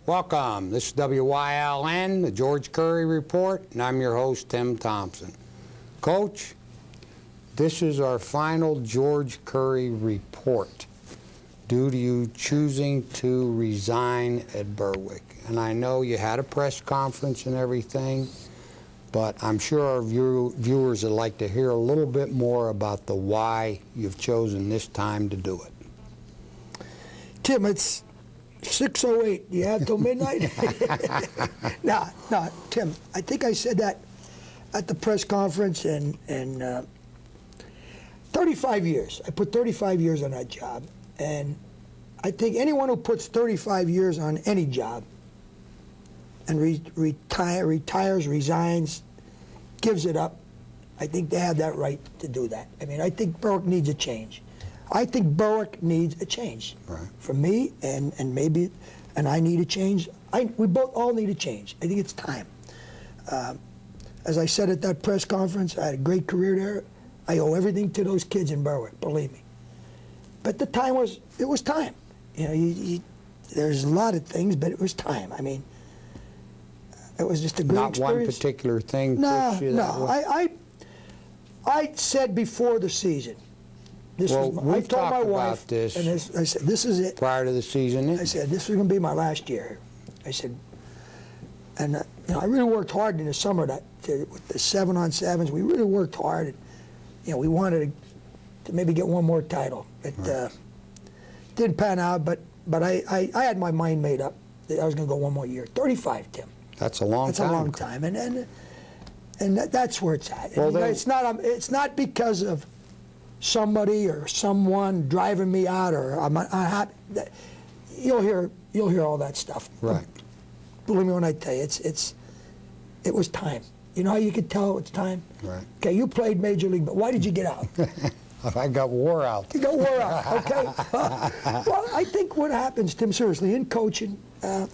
Welcome. This is WYLN, the George Curry Report, and I'm your host, Tim Thompson. Coach, this is our final George Curry Report due to you choosing to resign at Berwick. And I know you had a press conference and everything, but I'm sure our viewers would like to hear a little bit more about the why you've chosen this time to do it. Tim, it's 6:08. You have till midnight? No, Tim, I think I said that at the press conference, and 35 years. I put 35 years on that job, and I think anyone who puts 35 years on any job and retires, resigns, gives it up, I think they have that right to do that. I mean, I think Berwick needs a change. I think Berwick needs a change. Right. For me, and maybe, and I need a change. We both all need a change. I think it's time. As I said at that press conference, I had a great career there. I owe everything to those kids in Berwick, believe me. But the time was, it was time. You know, there's a lot of things, but it was time. I mean, it was just a great experience. Not one particular thing pushed you that way? I said before the season, I told my wife, this, and I said, this is it. Prior to the season? I said, this is going to be my last year. I said, and you know, I really worked hard in the summer with the 7-on-7s. We really worked hard. And, you know, we wanted to maybe get one more title. It didn't pan out, but I had my mind made up that I was going to go one more year. 35, Tim. That's a long time. That's a long time, and that's where it's at. Well, it's not because of somebody or someone driving me out, or I'm unhappy. You'll hear all that stuff. Right. Believe me when I tell you, it was time. You know how you could tell it's time? Right. Okay, you played Major League, but why did you get out? I got wore out. You got wore out, okay? Well, I think what happens, Tim, seriously, in coaching, you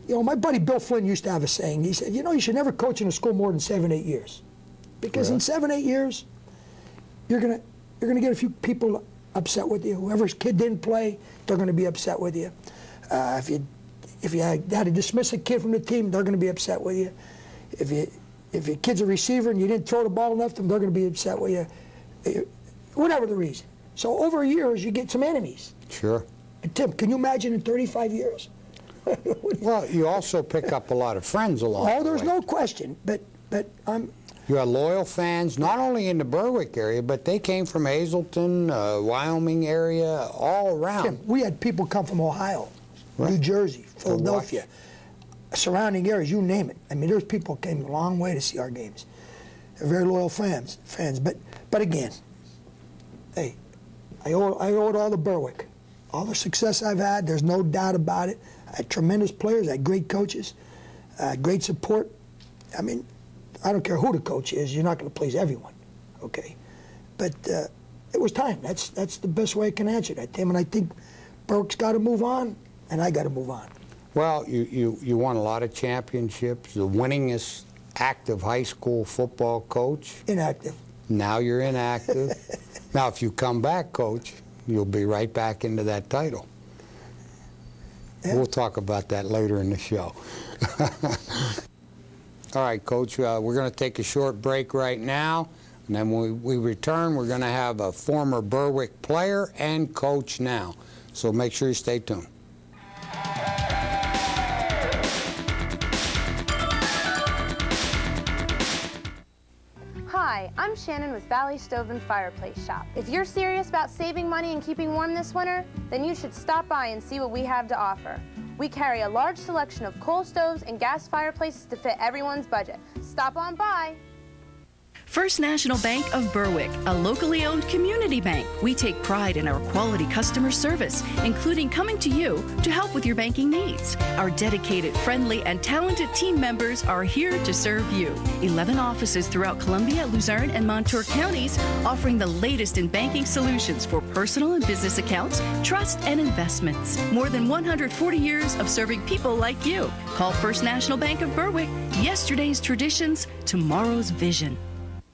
know, my buddy Bill Flynn used to have a saying. He said, you know, you should never coach in a school more than 7-8 years. Because in 7-8 years, you're gonna get a few people upset with you. Whoever's kid didn't play, they're gonna be upset with you. If you had to dismiss a kid from the team, they're gonna be upset with you. If your kid's a receiver and you didn't throw the ball enough to them, they're gonna be upset with you. Whatever the reason. So over years, you get some enemies. Sure. And Tim, can you imagine in 35 years? Well, you also pick up a lot of friends along the way. Oh, there's no question. But you had loyal fans, not only in the Berwick area, but they came from Hazleton, Wyoming area, all around. Tim, we had people come from Ohio, New Jersey, Philadelphia, surrounding areas, you name it. I mean, there's people who came a long way to see our games. They're very loyal fans. But again, hey, I owe it all to Berwick. All the success I've had, there's no doubt about it. I had tremendous players, I had great coaches, great support. I mean, I don't care who the coach is, you're not going to please everyone, okay? But it was time. That's the best way I can answer that, Tim. And I think Berwick's got to move on, and I got to move on. Well, you won a lot of championships, the winningest active high school football coach. Inactive. Now you're inactive. Now, if you come back, Coach, you'll be right back into that title. Yeah. We'll talk about that later in the show. All right, Coach, we're going to take a short break right now, and then when we return, we're going to have a former Berwick player and coach now. So make sure you stay tuned. Hi, I'm Shannon with Valley Stove and Fireplace Shop. If you're serious about saving money and keeping warm this winter, then you should stop by and see what we have to offer. We carry a large selection of coal stoves and gas fireplaces to fit everyone's budget. Stop on by. First National Bank of Berwick, a locally owned community bank. We take pride in our quality customer service, including coming to you to help with your banking needs. Our dedicated, friendly, and talented team members are here to serve you. 11 offices throughout Columbia, Luzerne, and Montour counties, offering the latest in banking solutions for personal and business accounts, trust, and investments. More than 140 years of serving people like you. Call First National Bank of Berwick. Yesterday's traditions, tomorrow's vision.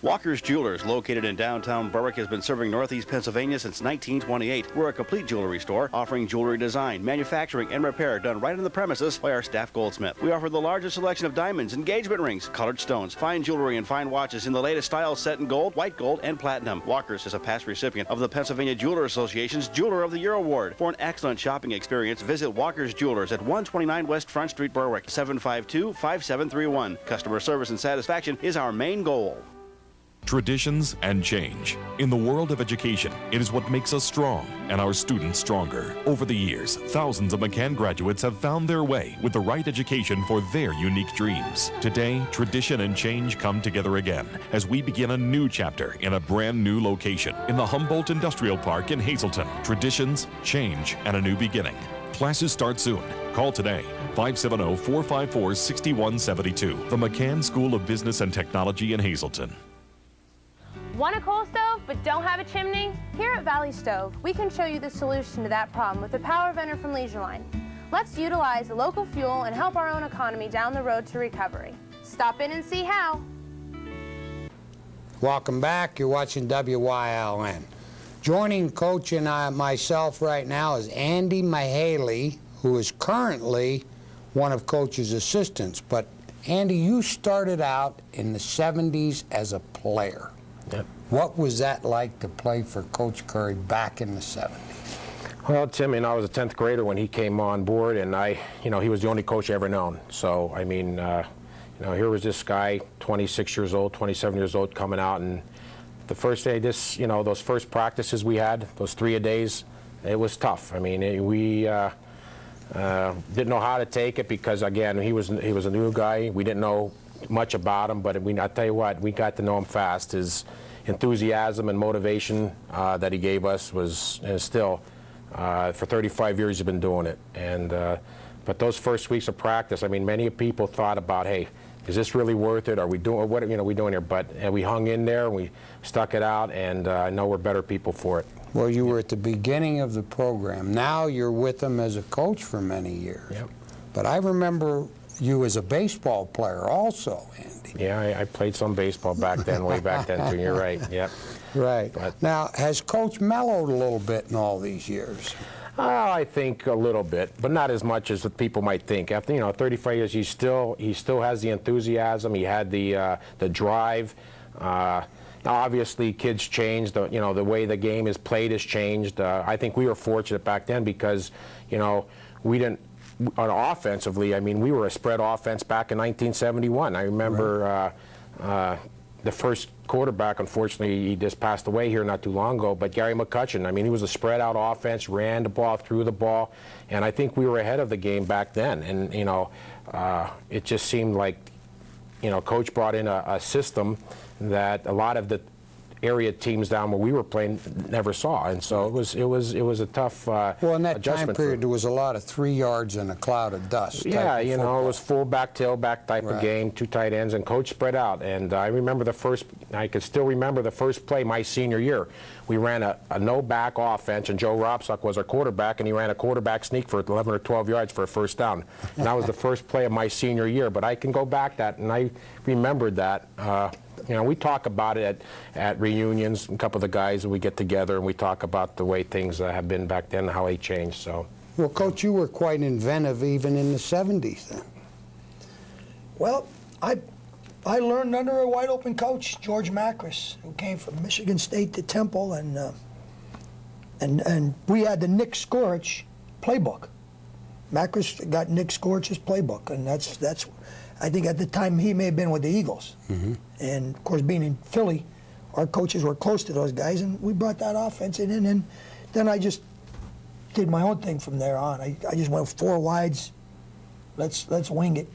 Walker's Jewelers, located in downtown Berwick, has been serving Northeast Pennsylvania since 1928. We're a complete jewelry store offering jewelry design, manufacturing, and repair done right on the premises by our staff goldsmith. We offer the largest selection of diamonds, engagement rings, colored stones, fine jewelry, and fine watches in the latest styles set in gold, white gold, and platinum. Walker's is a past recipient of the Pennsylvania Jeweler Association's Jeweler of the Year Award. For an excellent shopping experience, visit Walker's Jewelers at 129 West Front Street, Berwick, 752-5731. Customer service and satisfaction is our main goal. Traditions and change. In the world of education, it is what makes us strong and our students stronger. Over the years, thousands of McCann graduates have found their way with the right education for their unique dreams. Today, tradition and change come together again as we begin a new chapter in a brand new location in the Humboldt Industrial Park in Hazleton. Traditions, change, and a new beginning. Classes start soon. Call today, 570-454-6172. The McCann School of Business and Technology in Hazleton. Want a coal stove but don't have a chimney? Here at Valley Stove, we can show you the solution to that problem with the Power Venter from Leisure Line. Let's utilize the local fuel and help our own economy down the road to recovery. Stop in and see how. Welcome back. You're watching WYLN. Joining Coach and myself right now is Andy Mihaly, who is currently one of Coach's assistants. But Andy, you started out in the 70s as a player. Yep. What was that like to play for Coach Curry back in the 70s? Well, Tim, I was a 10th grader when he came on board, and he was the only coach I ever known. So, here was this guy, 26 years old, 27 years old, coming out, and the first day, those first practices we had, those 3-a-days, it was tough. We didn't know how to take it because, again, he was a new guy. We didn't know much about him, but I tell you what, we got to know him fast. His enthusiasm and motivation that he gave us was still, for 35 years he's been doing it. And but those first weeks of practice, many people thought about, hey, is this really worth it? Are we doing what are we doing here? But we hung in there, we stuck it out, and I know we're better people for it. Well, you were at the beginning of the program. Now you're with him as a coach for many years. Yep. But I remember you as a baseball player also, Andy. Yeah, I played some baseball back then, way back then too. You're right. Yep. Right. But now, has Coach mellowed a little bit in all these years? I think a little bit, but not as much as people might think. After 35 years, he still has the enthusiasm. He had the drive. Now, obviously, kids changed. The way the game is played has changed. I think we were fortunate back then because we didn't. Offensively, we were a spread offense back in 1971. I remember the first quarterback, unfortunately, he just passed away here not too long ago, but Gary McCutcheon, he was a spread out offense, ran the ball, threw the ball, and I think we were ahead of the game back then. And, it just seemed like, Coach brought in a system that a lot of the area teams down where we were playing never saw, and so it was a tough well, in that adjustment time period, there was a lot of 3 yards in a cloud of dust. Yeah, it was fullback, tailback type of game, 2 tight ends, and Coach spread out. And I could still remember the first play my senior year. We ran a no-back offense, and Joe Robsock was our quarterback, and he ran a quarterback sneak for 11 or 12 yards for a first down. And that was the first play of my senior year, but I can go back that, and I remembered that. We talk about it at reunions. A couple of the guys, we get together and we talk about the way things have been back then and how they changed. So, well, Coach, you were quite inventive even in the 70s then. Well, I learned under a wide open coach, George Macris, who came from Michigan State to Temple, and we had the Nick Skorich playbook. Macris got Nick Skorich's playbook, and that's. I think at the time he may have been with the Eagles. Mm-hmm. And, of course, being in Philly, our coaches were close to those guys, and we brought that offense in. And then I just did my own thing from there on. I just went 4 wides, let's wing it,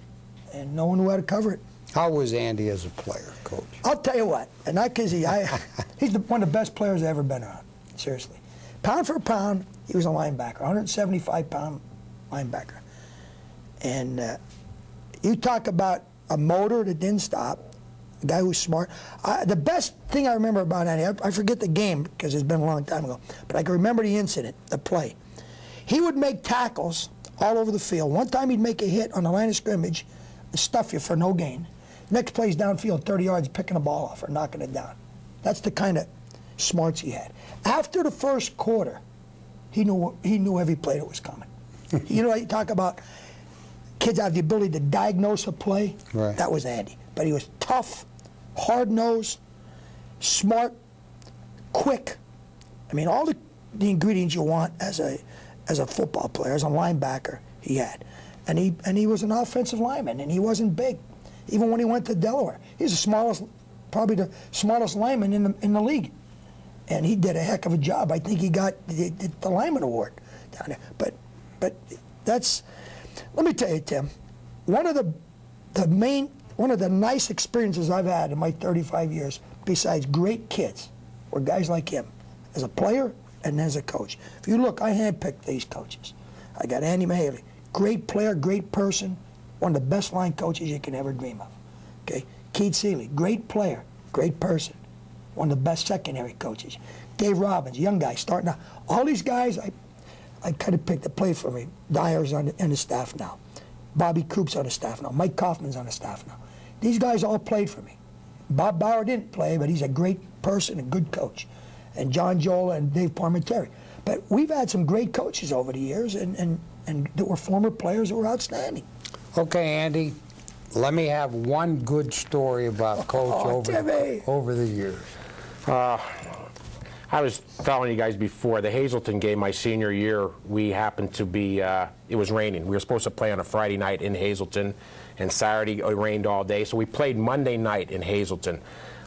and no one knew how to cover it. How was Andy as a player, Coach? I'll tell you what, and not because he's one of the best players I've ever been around, seriously. Pound for pound, he was a linebacker, 175-pound linebacker. And you talk about a motor that didn't stop, a guy who's smart. The best thing I remember about Andy, I forget the game because it's been a long time ago, but I can remember the incident, the play. He would make tackles all over the field. One time he'd make a hit on the line of scrimmage and stuff you for no gain. Next play's downfield, 30 yards, picking the ball off or knocking it down. That's the kind of smarts he had. After the first quarter, he knew every play that was coming. You know, you talk about kids have the ability to diagnose a play. Right. That was Andy. But he was tough, hard-nosed, smart, quick. I mean, all the ingredients you want as a football player, as a linebacker, he had. And he was an offensive lineman, and he wasn't big. Even when he went to Delaware, he's the smallest, probably the smartest lineman in the league. And he did a heck of a job. I think he got the lineman award down there. But that's, let me tell you, Tim, one of the nice experiences I've had in my 35 years, besides great kids, were guys like him, as a player and as a coach. If you look, I handpicked these coaches. I got Andy Mihaly, great player, great person, one of the best line coaches you can ever dream of. Okay, Keith Seely, great player, great person, one of the best secondary coaches. Dave Robbins, young guy, starting out. All these guys, I kind of picked to play for me. Dyer's on the staff now. Bobby Coop's on the staff now. Mike Kaufman's on the staff now. These guys all played for me. Bob Bauer didn't play, but he's a great person, a good coach. And John Joel and Dave Parmenteri. But we've had some great coaches over the years, and that were former players that were outstanding. Okay, Andy, let me have one good story about Coach over the years. I was telling you guys before, the Hazleton game my senior year, we happened to be, it was raining. We were supposed to play on a Friday night in Hazleton, and Saturday it rained all day, so we played Monday night in Hazleton.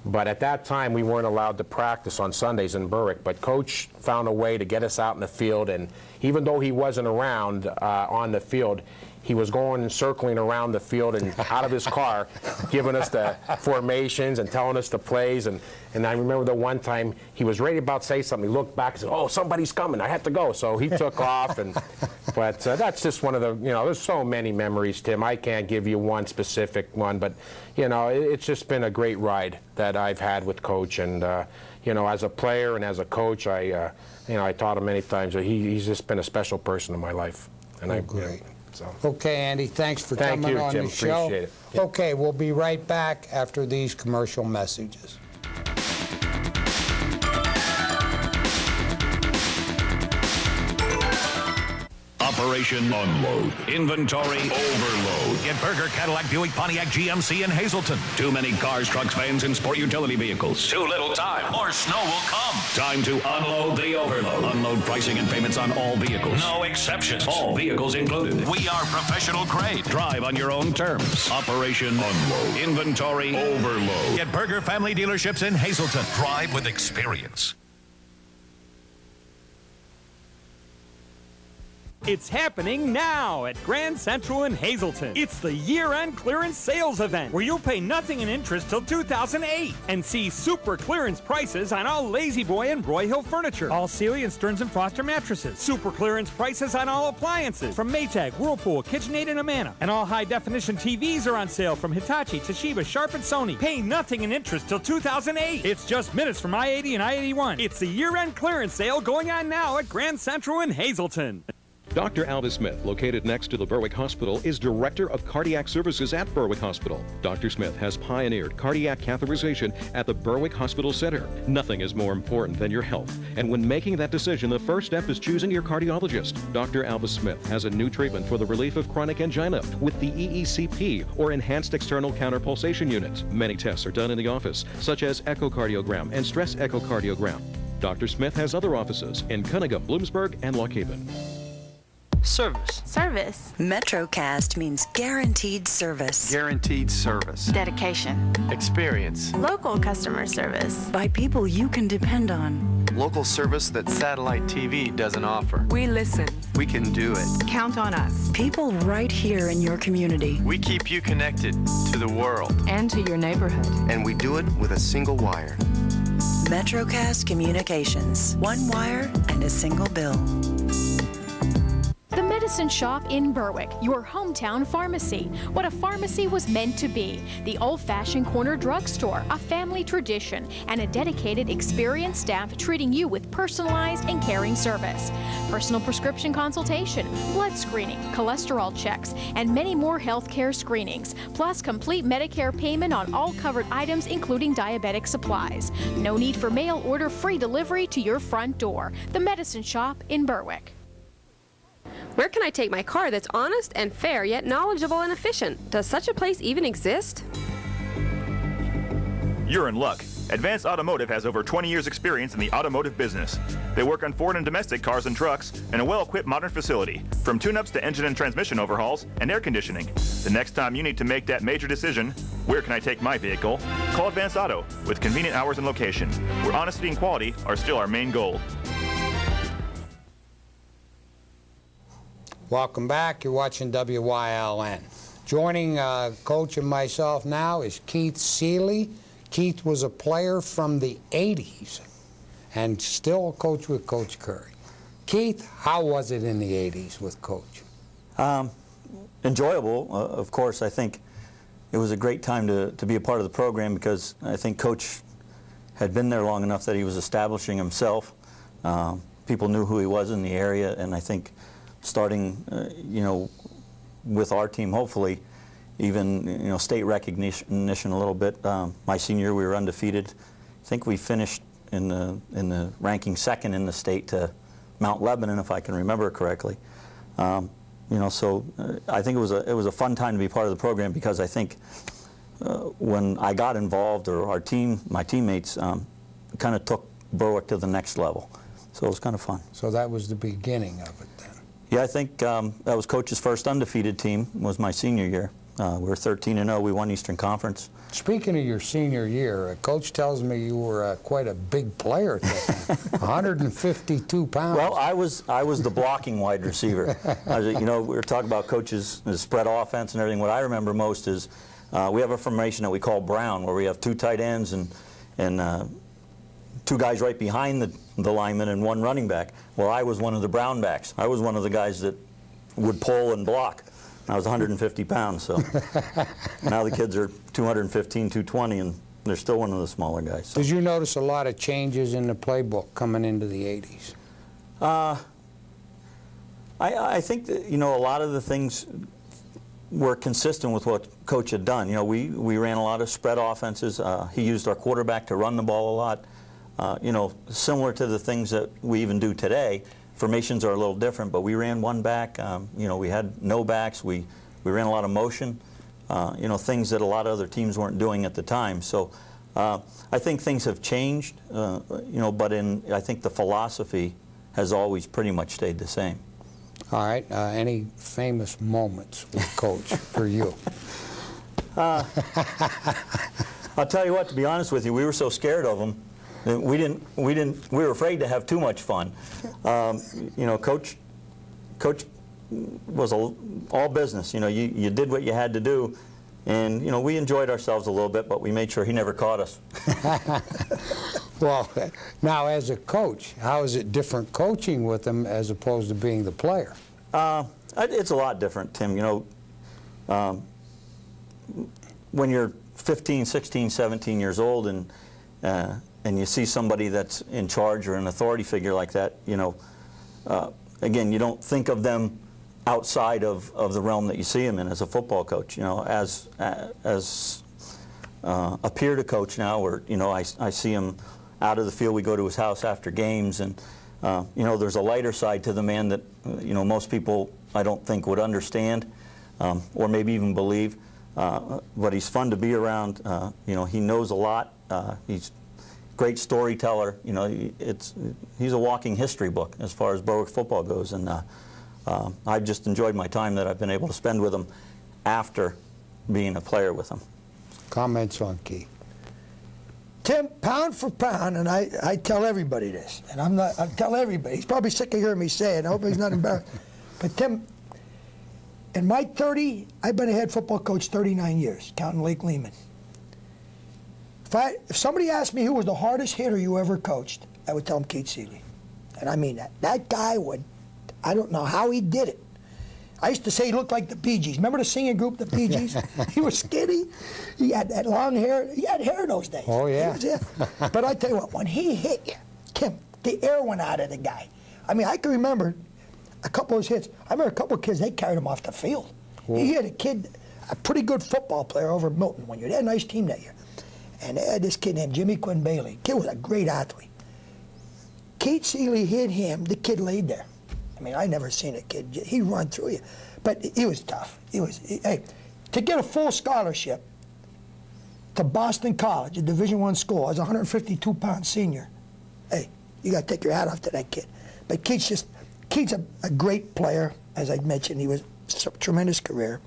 But at that time, we weren't allowed to practice on Sundays in Berwick, but Coach found a way to get us out in the field, and even though he wasn't around on the field, he was going and circling around the field and out of his car, giving us the formations and telling us the plays. And I remember the one time he was ready about to say something. He looked back and said, "Oh, somebody's coming. I have to go." So he took off. But that's just one of the, there's so many memories, Tim. I can't give you one specific one, but, it's just been a great ride that I've had with Coach. And, as a player and as a coach, I taught him many times. He's just been a special person in my life. And Great. Okay, Andy, thanks for coming on Jim. the show. Appreciate it. Yep. Okay, we'll be right back after these commercial messages. Operation Unload. Inventory Overload. Get Berger, Cadillac, Buick, Pontiac, GMC, and Hazleton. Too many cars, trucks, vans, and sport utility vehicles. Too little time. More snow will come. Time to unload the overload. Unload pricing and payments on all vehicles. No exceptions. All vehicles included. We are professional grade. Drive on your own terms. Operation Unload. Inventory Overload. Get Berger Family Dealerships in Hazleton. Drive with experience. It's happening now at Grand Central in Hazleton. It's the year-end clearance sales event where you'll pay nothing in interest till 2008 and see super clearance prices on all Lazy Boy and Roy Hill furniture, all Seely and Stearns & Foster mattresses, super clearance prices on all appliances from Maytag, Whirlpool, KitchenAid, and Amana, and all high-definition TVs are on sale from Hitachi, Toshiba, Sharp, and Sony. Pay nothing in interest till 2008. It's just minutes from I-80 and I-81. It's the year-end clearance sale going on now at Grand Central in Hazleton. Dr. Alva Smith, located next to the Berwick Hospital, is Director of Cardiac Services at Berwick Hospital. Dr. Smith has pioneered cardiac catheterization at the Berwick Hospital Center. Nothing is more important than your health. And when making that decision, the first step is choosing your cardiologist. Dr. Alva Smith has a new treatment for the relief of chronic angina with the EECP, or Enhanced External Counterpulsation Unit. Many tests are done in the office, such as echocardiogram and stress echocardiogram. Dr. Smith has other offices in Cunningham, Bloomsburg, and Lock Haven. Service. Service. MetroCast means guaranteed service. Guaranteed service. Dedication. Experience. Local customer service. By people you can depend on. Local service that satellite TV doesn't offer. We listen. We can do it. Count on us. People right here in your community. We keep you connected to the world. And to your neighborhood. And we do it with a single wire. MetroCast Communications. One wire and a single bill. The Medicine Shop in Berwick, your hometown pharmacy. What a pharmacy was meant to be. The old-fashioned corner drugstore, a family tradition, and a dedicated, experienced staff treating you with personalized and caring service. Personal prescription consultation, blood screening, cholesterol checks, and many more health care screenings, plus complete Medicare payment on all covered items, including diabetic supplies. No need for mail order, free delivery to your front door. The Medicine Shop in Berwick. Where can I take my car that's honest and fair, yet knowledgeable and efficient? Does such a place even exist? You're in luck. Advanced Automotive has over 20 years' experience in the automotive business. They work on foreign and domestic cars and trucks in a well-equipped modern facility, from tune-ups to engine and transmission overhauls and air conditioning. The next time you need to make that major decision, where can I take my vehicle? Call Advanced Auto with convenient hours and location, where honesty and quality are still our main goal. Welcome back. You're watching WYLN. Joining Coach and myself now is Keith Seely. Keith was a player from the 80s and still a coach with Coach Curry. Keith, how was it in the 80s with Coach? Enjoyable, of course. I think it was a great time to be a part of the program because I think Coach had been there long enough that he was establishing himself. People knew who he was in the area, and I think starting, with our team, hopefully, even state recognition a little bit. My senior year, we were undefeated. I think we finished in the ranking second in the state to Mount Lebanon, if I can remember correctly. So I think it was a fun time to be part of the program because I think when I got involved, or my teammates, kind of took Berwick to the next level. So it was kind of fun. So that was the beginning of it then. Yeah, I think that was Coach's first undefeated team, was my senior year. We were 13-0. We won Eastern Conference. Speaking of your senior year, Coach tells me you were quite a big player at that time, 152 pounds. Well, I was the blocking wide receiver. We were talking about Coach's spread offense and everything. What I remember most is we have a formation that we call Brown, where we have two tight ends and two guys right behind the lineman and one running back. Well, I was one of the Brown backs. I was one of the guys that would pull and block. I was 150 pounds, so now the kids are 215, 220, and they're still one of the smaller guys. So. Did you notice a lot of changes in the playbook coming into the 80s? I think that, a lot of the things were consistent with what Coach had done. We ran a lot of spread offenses. He used our quarterback to run the ball a lot. Similar to the things that we even do today. Formations are a little different, but we ran one back. We had no backs. We ran a lot of motion. Things that a lot of other teams weren't doing at the time. So I think things have changed. But I think the philosophy has always pretty much stayed the same. All right. Any famous moments with Coach for you? I'll tell you what. To be honest with you, we were so scared of him. We were afraid to have too much fun. Coach was all business. You did what you had to do, and we enjoyed ourselves a little bit, but we made sure he never caught us. Well, now as a coach, how is it different coaching with him as opposed to being the player? It's a lot different, Tim. When you're 15, 16, 17 years old and you see somebody that's in charge or an authority figure like that, again, you don't think of them outside of the realm that you see them in as a football coach. As a peer to Coach now, where I see him out of the field. We go to his house after games, and there's a lighter side to the man that most people I don't think would understand or maybe even believe. But he's fun to be around. He knows a lot. He's great storyteller. He's a walking history book as far as Berwick football goes, and I've just enjoyed my time that I've been able to spend with him after being a player with him. Comments on Keith? Tim, pound for pound, and I tell everybody this, and I tell everybody. He's probably sick of hearing me say it. I hope he's not embarrassed. But Tim, in my I've been a head football coach 39 years, counting Lake Lehman. If somebody asked me who was the hardest hitter you ever coached, I would tell them Keith Seely. And I mean that. That guy I don't know how he did it. I used to say he looked like the Bee Gees. Remember the singing group, the Bee Gees? He was skinny. He had that long hair. He had hair those days. Oh, yeah. But I tell you what, when he hit you, Kim, the air went out of the guy. I mean, I can remember a couple of his hits. I remember a couple of kids, they carried him off the field. He had a kid, a pretty good football player over at Milton one year. They had a nice team that year. And they had this kid named Jimmy Quinn Bailey. Kid was a great athlete. Keith Seely hit him, the kid laid there. I mean, I never seen a kid, he'd run through you. But he was tough. Hey, to get a full scholarship to Boston College, a Division I school, as a 152-pound senior, hey, you got to take your hat off to that kid. But Keith's a great player, as I mentioned. He was a tremendous career.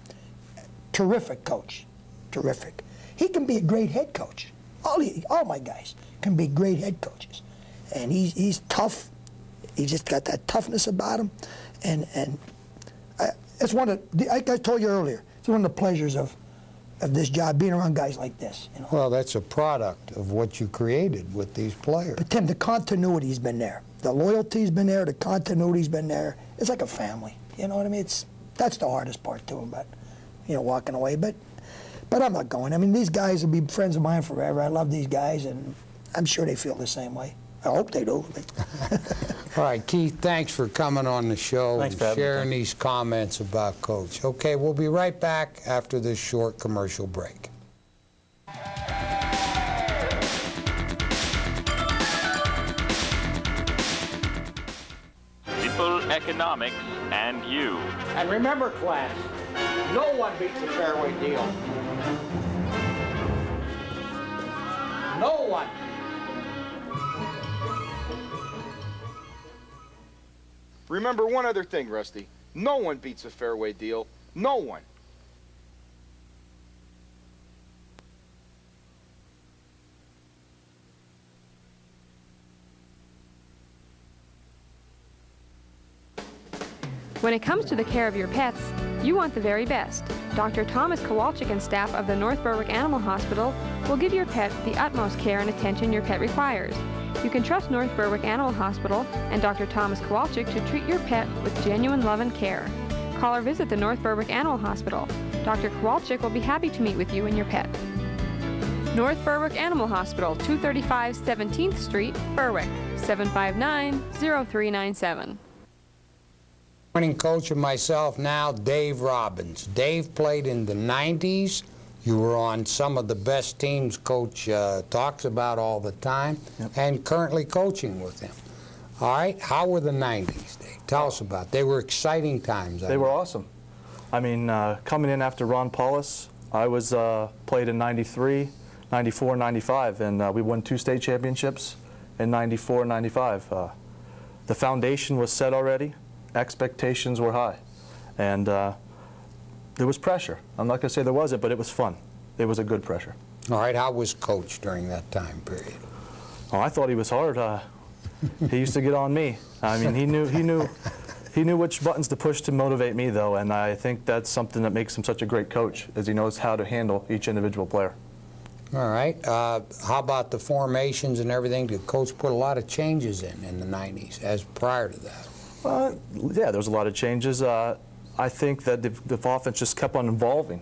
Terrific coach, terrific. He can be a great head coach. All my guys can be great head coaches. And he's tough. He just got that toughness about him. And it's like I told you earlier, it's one of the pleasures of this job, being around guys like this. You know? Well, that's a product of what you created with these players. But Tim, the continuity's been there. The loyalty's been there. The continuity's been there. It's like a family. You know what I mean? That's the hardest part to him, but walking away. But I'm not going. I mean, these guys will be friends of mine forever. I love these guys, and I'm sure they feel the same way. I hope they do. All right, Keith, thanks for coming on the show and sharing these comments about Coach. Okay, we'll be right back after this short commercial break. People, economics, and you. And remember, class, no one beats a fairway deal. No one. Remember one other thing, Rusty. No one beats a fairway deal. No one. When it comes to the care of your pets, you want the very best. Dr. Thomas Kowalczyk and staff of the North Berwick Animal Hospital will give your pet the utmost care and attention your pet requires. You can trust North Berwick Animal Hospital and Dr. Thomas Kowalczyk to treat your pet with genuine love and care. Call or visit the North Berwick Animal Hospital. Dr. Kowalczyk will be happy to meet with you and your pet. North Berwick Animal Hospital, 235 17th Street, Berwick, 759-0397. Morning coach and myself now, Dave Robbins. Dave played in the 90s. You were on some of the best teams Coach talks about all the time, and currently coaching with him. All right, how were the 90s, Dave? Tell us about it. They were exciting times. They were awesome. I mean, coming in after Ron Paulus, I was played in 93, 94, 95, and we won 2 state championships in 94 and 95. The foundation was set already. Expectations were high, and there was pressure. I'm not going to say there wasn't, but it was fun. It was a good pressure. All right, how was Coach during that time period? Oh, I thought he was hard. He used to get on me. I mean, he knew which buttons to push to motivate me, though, and I think that's something that makes him such a great coach, is he knows how to handle each individual player. All right. How about the formations and everything? Did Coach put a lot of changes in the 90s as prior to that? Yeah, there was a lot of changes. I think that the offense just kept on evolving,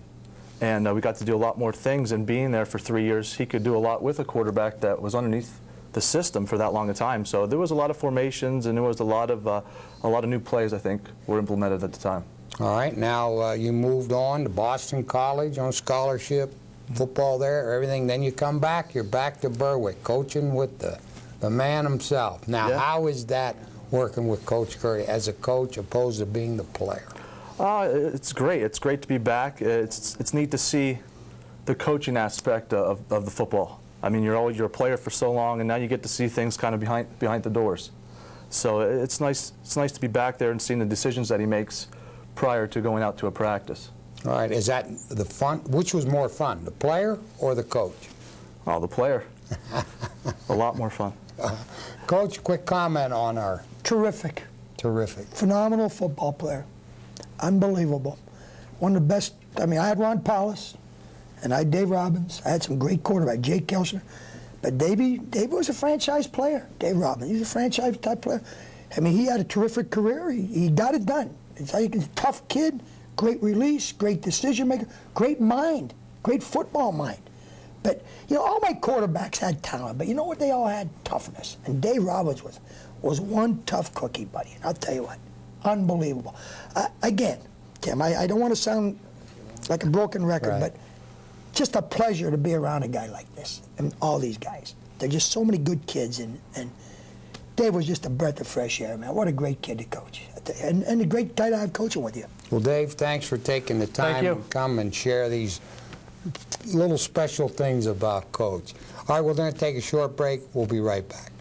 and we got to do a lot more things. And being there for 3 years, he could do a lot with a quarterback that was underneath the system for that long a time. So there was a lot of formations, and there was a lot of new plays, I think, were implemented at the time. All right. Now you moved on to Boston College on scholarship, football there, everything. Then you come back. You're back to Berwick, coaching with the man himself. Now, how is that working with Coach Curry as a coach opposed to being the player? It's great. It's great to be back. It's neat to see the coaching aspect of the football. I mean, you're a player for so long, and now you get to see things kind of behind the doors. So it's nice. It's nice to be back there and seeing the decisions that he makes prior to going out to a practice. All right. Is that the fun? Which was more fun, the player or the coach? Oh, the player. A lot more fun. Coach, quick comment on our... Terrific. Terrific. Phenomenal football player. Unbelievable. One of the best. I mean, I had Ron Paulus, and I had Dave Robbins. I had some great quarterback, Jake Kelsner. But Dave was a franchise player. Dave Robbins, he was a franchise-type player. I mean, he had a terrific career. He got it done. It's how you can, tough kid, great release, great decision maker, great mind, great football mind. But, you know, all my quarterbacks had talent, but you know what? They all had toughness. And Dave Robbins was one tough cookie, buddy. And I'll tell you what, unbelievable. Again, Tim, I don't want to sound like a broken record, but just a pleasure to be around a guy like this and all these guys. They're just so many good kids, and Dave was just a breath of fresh air, man. What a great kid to coach. And a great guy to have coaching with you. Well, Dave, thanks for taking the time to come and share these little special things about Coach. All right, we're going to take a short break. We'll be right back.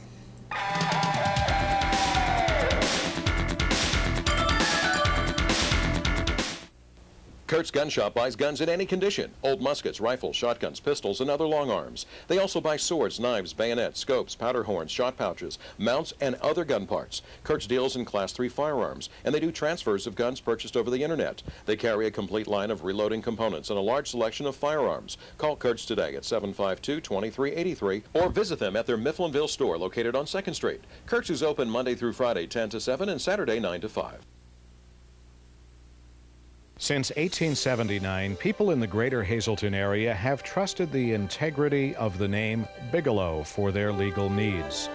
Kurt's Gun Shop buys guns in any condition: old muskets, rifles, shotguns, pistols, and other long arms. They also buy swords, knives, bayonets, scopes, powder horns, shot pouches, mounts, and other gun parts. Kurt's deals in Class 3 firearms, and they do transfers of guns purchased over the internet. They carry a complete line of reloading components and a large selection of firearms. Call Kurt's today at 752-2383 or visit them at their Mifflinville store located on 2nd Street. Kurt's is open Monday through Friday 10 to 7 and Saturday 9 to 5. Since 1879, people in the greater Hazleton area have trusted the integrity of the name Bigelow for their legal needs.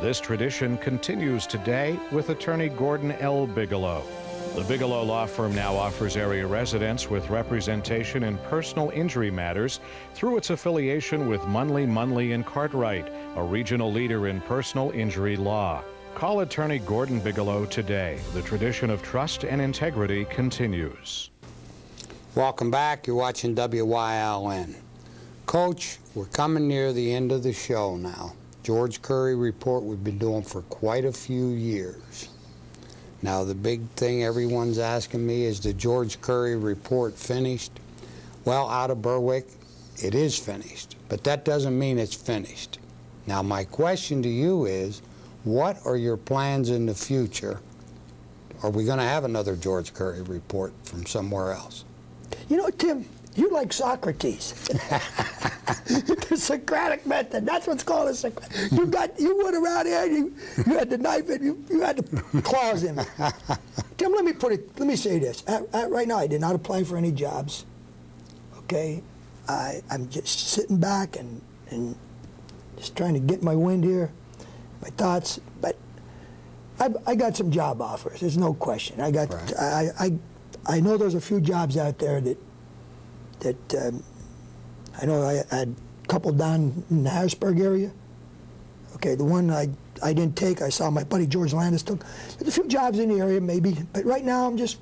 This tradition continues today with attorney Gordon L. Bigelow. The Bigelow Law Firm now offers area residents with representation in personal injury matters through its affiliation with Munley & Cartwright, a regional leader in personal injury law. Call attorney Gordon Bigelow today. The tradition of trust and integrity continues. Welcome back. You're watching WYLN. Coach, we're coming near the end of the show now. George Curry Report we've been doing for quite a few years. Now the big thing everyone's asking me is the George Curry Report finished? Well, out of Berwick, it is finished, but that doesn't mean it's finished. Now my question to you is, what are your plans in the future? Are we going to have another George Curry Report from somewhere else? You know, Tim, you like Socrates. The Socratic method. That's what's called a Socratic. You went around here, you had the knife and you had the claws in it. Tim, let me say this. Right now, I did not apply for any jobs. Okay? I'm just sitting back and just trying to get my wind here. My thoughts, but I got some job offers. There's no question. I I know there's a few jobs out there that I know I had a couple down in the Harrisburg area. Okay, the one I didn't take, I saw my buddy George Landis took. There's a few jobs in the area maybe, but right now there's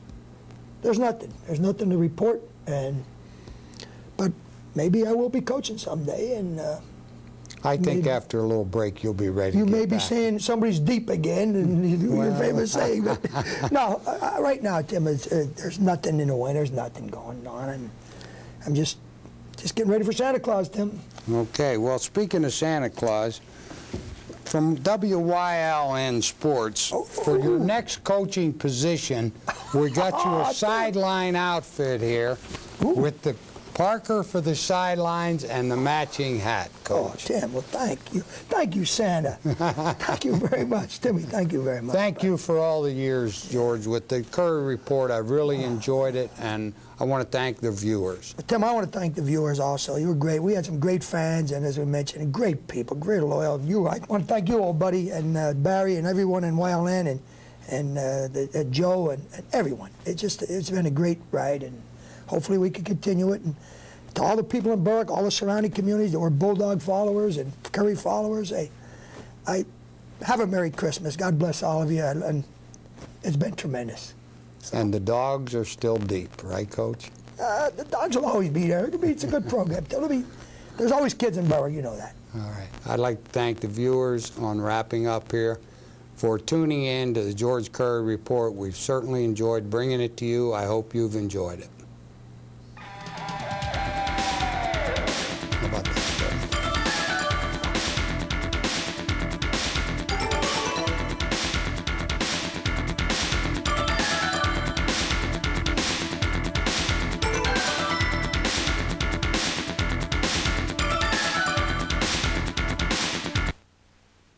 nothing. There's nothing to report, but maybe I will be coaching someday, and. I think after a little break, you'll be ready to get back. You may be saying somebody's deep again, and your famous saying. But no, right now, Tim, there's nothing in the way. There's nothing going on, and I'm just getting ready for Santa Claus, Tim. Okay. Well, speaking of Santa Claus, from WYLN Sports, for your next coaching position, we got you a sideline outfit here with the Parker for the sidelines and the matching hat, Coach. Oh, Tim, well, thank you. Thank you, Santa. Thank you very much, Timmy. Thank you very much. Thank you for all the years, George. With the Curry Report, I really enjoyed it, and I want to thank the viewers. Tim, I want to thank the viewers also. You were great. We had some great fans, and as we mentioned, great people, great loyal. I want to thank you, old buddy, and Barry, and everyone in YLN, and Joe, and everyone. It's been a great ride, and hopefully we can continue it. And to all the people in Berwick, all the surrounding communities that were Bulldog followers and Curry followers, I have a Merry Christmas. God bless all of you, and it's been tremendous. So. And the dogs are still deep, right, Coach? The dogs will always be there. It's a good program. There's always kids in Berwick, you know that. All right. I'd like to thank the viewers on wrapping up here for tuning in to the George Curry Report. We've certainly enjoyed bringing it to you. I hope you've enjoyed it.